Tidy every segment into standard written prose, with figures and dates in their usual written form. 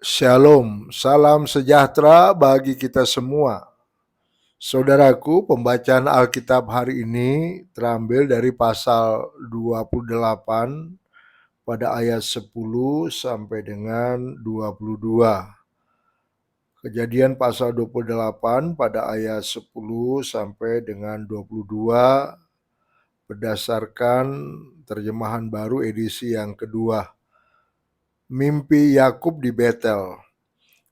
Shalom, salam sejahtera bagi kita semua. Saudaraku, pembacaan Alkitab hari ini terambil dari pasal 28 pada ayat 10 sampai dengan 22. Kejadian pasal 28 pada ayat 10 sampai dengan 22 berdasarkan terjemahan baru edisi yang kedua. Mimpi Yakub di Betel.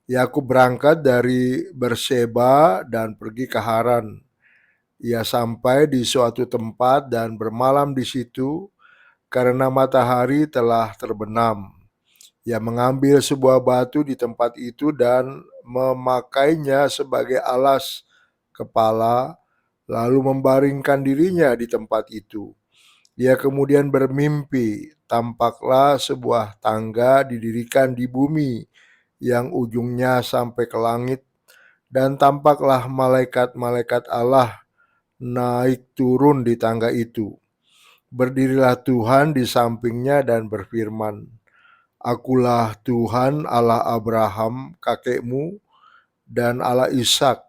Yakub berangkat dari Berseba dan pergi ke Haran. Ia sampai di suatu tempat dan bermalam di situ karena matahari telah terbenam. Ia mengambil sebuah batu di tempat itu dan memakainya sebagai alas kepala, lalu membaringkan dirinya di tempat itu. Ia kemudian bermimpi, tampaklah sebuah tangga didirikan di bumi yang ujungnya sampai ke langit, dan tampaklah malaikat-malaikat Allah naik turun di tangga itu. Berdirilah Tuhan di sampingnya dan berfirman, "Akulah Tuhan Allah Abraham kakekmu dan Allah Ishak.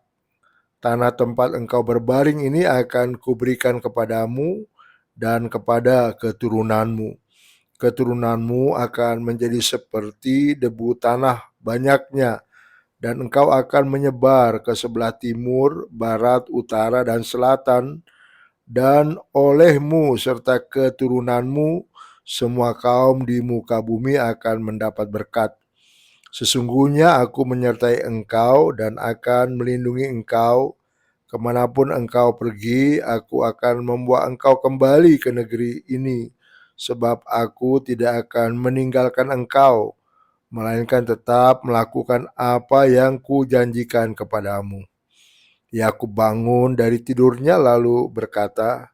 Tanah tempat engkau berbaring ini akan kuberikan kepadamu dan kepada keturunanmu. Keturunanmu akan menjadi seperti debu tanah banyaknya, dan engkau akan menyebar ke sebelah timur, barat, utara, dan selatan, dan olehmu serta keturunanmu semua kaum di muka bumi akan mendapat berkat. Sesungguhnya aku menyertai engkau dan akan melindungi engkau. Kemanapun engkau pergi, aku akan membawa engkau kembali ke negeri ini, sebab aku tidak akan meninggalkan engkau, melainkan tetap melakukan apa yang kujanjikan kepadamu." Yakub bangun dari tidurnya lalu berkata,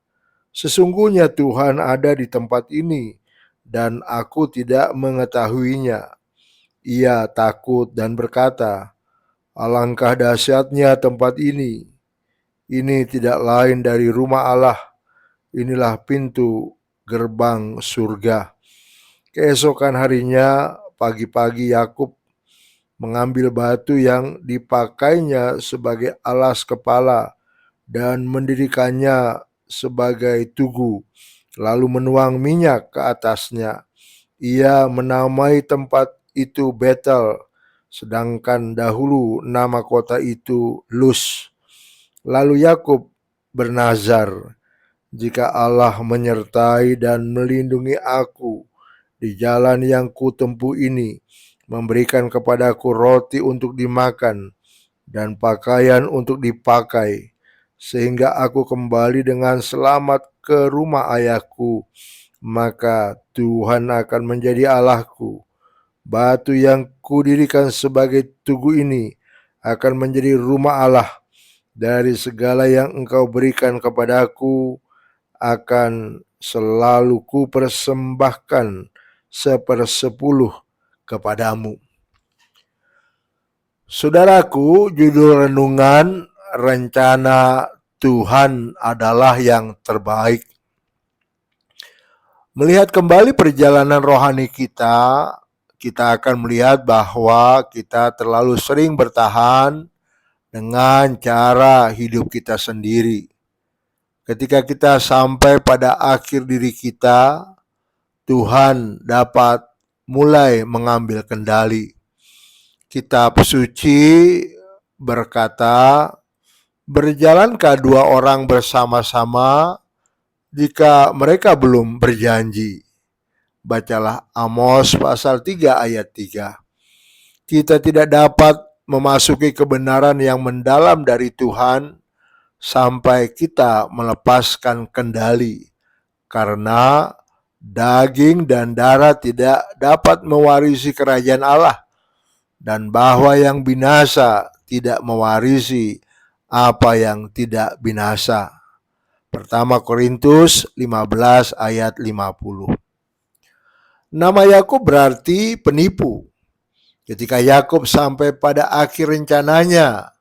"Sesungguhnya Tuhan ada di tempat ini, dan aku tidak mengetahuinya." Ia takut dan berkata, "Alangkah dahsyatnya tempat ini. Ini tidak lain dari rumah Allah. Inilah pintu gerbang surga." Keesokan harinya, pagi-pagi Yakub mengambil batu yang dipakainya sebagai alas kepala dan mendirikannya sebagai tugu, lalu menuang minyak ke atasnya. Ia menamai tempat itu Betel, sedangkan dahulu nama kota itu Luz. Lalu Yakub bernazar, "Jika Allah menyertai dan melindungi aku di jalan yang kutempuh ini, memberikan kepadaku roti untuk dimakan dan pakaian untuk dipakai, sehingga aku kembali dengan selamat ke rumah ayahku, maka Tuhan akan menjadi Allahku. Batu yang kudirikan sebagai tugu ini akan menjadi rumah Allah. Dari segala yang engkau berikan kepadaku akan selalu kupersembahkan 1/10 kepadamu." Saudaraku, judul renungan, rencana Tuhan adalah yang terbaik. Melihat kembali perjalanan rohani kita akan melihat bahwa kita terlalu sering bertahan dengan cara hidup kita sendiri. Ketika kita sampai pada akhir diri kita, Tuhan dapat mulai mengambil kendali. Kitab suci berkata, "Berjalankah dua orang bersama-sama jika mereka belum berjanji?" Bacalah Amos pasal 3 ayat 3. Kita tidak dapat memasuki kebenaran yang mendalam dari Tuhan sampai kita melepaskan kendali, karena daging dan darah tidak dapat mewarisi kerajaan Allah, dan bahwa yang binasa tidak mewarisi apa yang tidak binasa. Pertama Korintus 15 ayat 50. Nama Yakub berarti penipu. Ketika Yakub sampai pada akhir rencananya,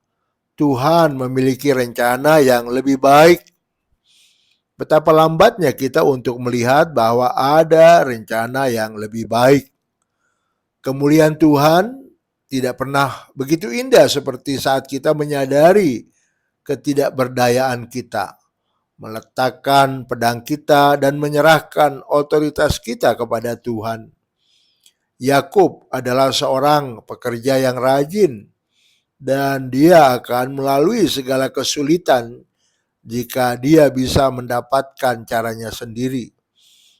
Tuhan memiliki rencana yang lebih baik. Betapa lambatnya kita untuk melihat bahwa ada rencana yang lebih baik. Kemuliaan Tuhan tidak pernah begitu indah seperti saat kita menyadari ketidakberdayaan kita, meletakkan pedang kita dan menyerahkan otoritas kita kepada Tuhan. Yakub adalah seorang pekerja yang rajin dan dia akan melalui segala kesulitan jika dia bisa mendapatkan caranya sendiri.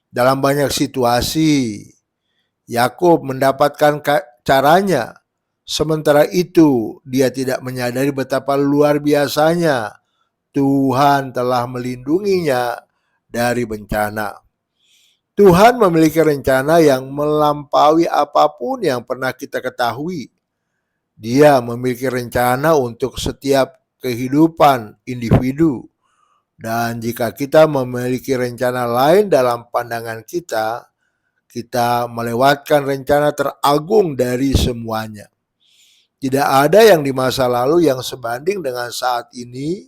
Dalam banyak situasi, Yakub mendapatkan caranya. Sementara itu, dia tidak menyadari betapa luar biasanya Tuhan telah melindunginya dari bencana. Tuhan memiliki rencana yang melampaui apapun yang pernah kita ketahui. Dia memiliki rencana untuk setiap kehidupan individu. Dan jika kita memiliki rencana lain dalam pandangan kita, kita melewatkan rencana teragung dari semuanya. Tidak ada yang di masa lalu yang sebanding dengan saat ini,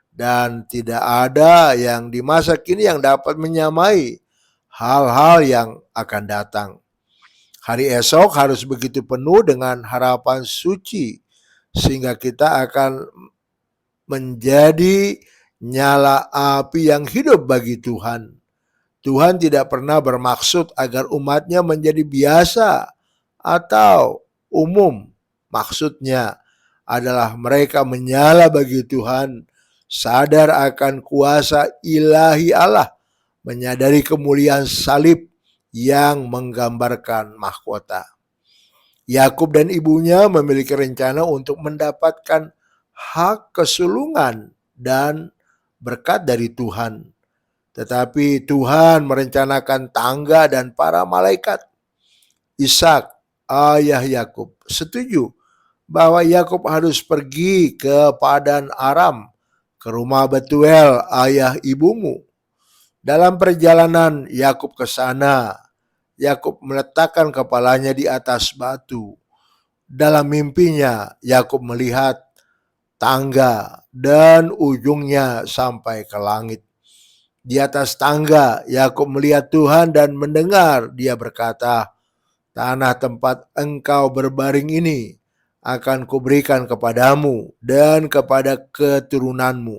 dan tidak ada yang di masa kini yang dapat menyamai hal-hal yang akan datang. Hari esok harus begitu penuh dengan harapan suci, sehingga kita akan menjadi nyala api yang hidup bagi Tuhan. Tuhan tidak pernah bermaksud agar umatnya menjadi biasa atau umum. Maksudnya adalah mereka menyala bagi Tuhan, sadar akan kuasa ilahi Allah, menyadari kemuliaan salib yang menggambarkan mahkota. Yakub dan ibunya memiliki rencana untuk mendapatkan hak kesulungan dan berkat dari Tuhan. Tetapi Tuhan merencanakan tangga dan para malaikat. Ishak, ayah Yakub, setuju bahwa Yakub harus pergi ke Padan Aram, ke rumah Betuel, ayah ibumu. Dalam perjalanan Yakub ke sana, Yakub meletakkan kepalanya di atas batu. Dalam mimpinya, Yakub melihat tangga dan ujungnya sampai ke langit. Di atas tangga, Yakub melihat Tuhan dan mendengar dia berkata, "Tanah tempat engkau berbaring ini akan kuberikan kepadamu dan kepada keturunanmu."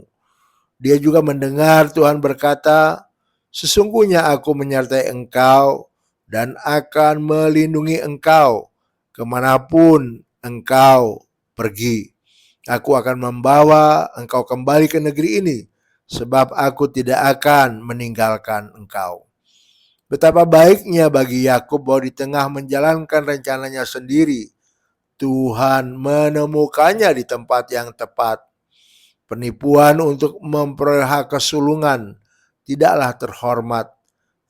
Dia juga mendengar Tuhan berkata, "Sesungguhnya aku menyertai engkau dan akan melindungi engkau kemanapun engkau pergi. Aku akan membawa engkau kembali ke negeri ini, sebab aku tidak akan meninggalkan engkau." Betapa baiknya bagi Yakub bahwa di tengah menjalankan rencananya sendiri, Tuhan menemukannya di tempat yang tepat. Penipuan untuk memperoleh hak kesulungan tidaklah terhormat,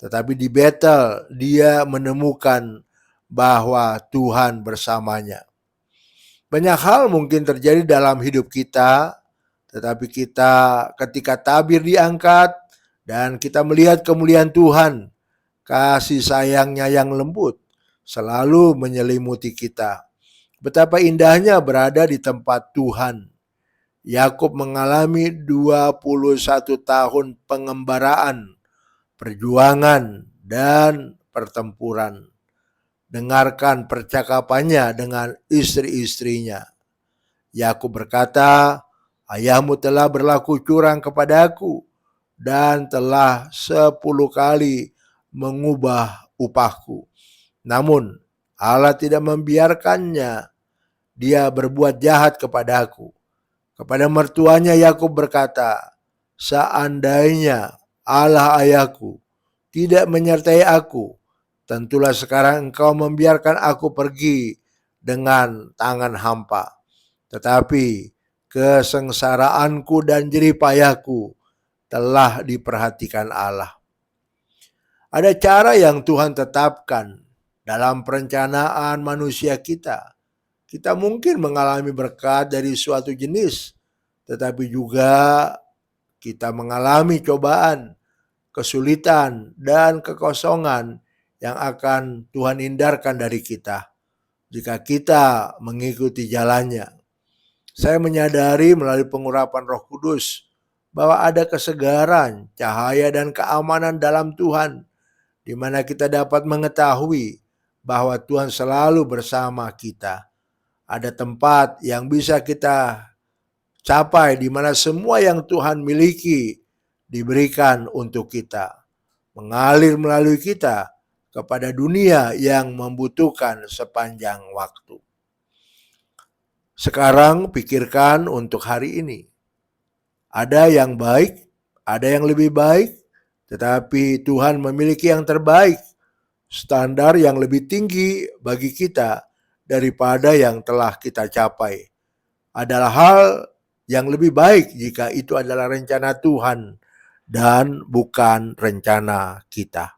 tetapi di Betel dia menemukan bahwa Tuhan bersamanya. Banyak hal mungkin terjadi dalam hidup kita, tetapi kita ketika tabir diangkat dan kita melihat kemuliaan Tuhan, kasih sayangnya yang lembut selalu menyelimuti kita. Betapa indahnya berada di tempat Tuhan. Yakub mengalami 21 tahun pengembaraan, perjuangan, dan pertempuran. Dengarkan percakapannya dengan istri-istrinya. Yakub berkata, "Ayahmu telah berlaku curang kepadaku dan telah 10 kali mengubah upahku. Namun Allah tidak membiarkannya dia berbuat jahat kepadaku." Kepada mertuanya Yakub berkata, "Seandainya Allah ayahku tidak menyertai aku, tentulah sekarang engkau membiarkan aku pergi dengan tangan hampa. Tetapi kesengsaraanku dan jerih payahku telah diperhatikan Allah." Ada cara yang Tuhan tetapkan dalam perencanaan manusia kita. Kita mungkin mengalami berkat dari suatu jenis, tetapi juga kita mengalami cobaan, kesulitan, dan kekosongan yang akan Tuhan hindarkan dari kita jika kita mengikuti jalannya. Saya menyadari melalui pengurapan Roh Kudus bahwa ada kesegaran, cahaya, dan keamanan dalam Tuhan, di mana kita dapat mengetahui bahwa Tuhan selalu bersama kita. Ada tempat yang bisa kita capai di mana semua yang Tuhan miliki diberikan untuk kita, mengalir melalui kita kepada dunia yang membutuhkan sepanjang waktu. Sekarang pikirkan untuk hari ini. Ada yang baik, ada yang lebih baik, tetapi Tuhan memiliki yang terbaik, standar yang lebih tinggi bagi kita daripada yang telah kita capai. Adalah hal yang lebih baik jika itu adalah rencana Tuhan dan bukan rencana kita.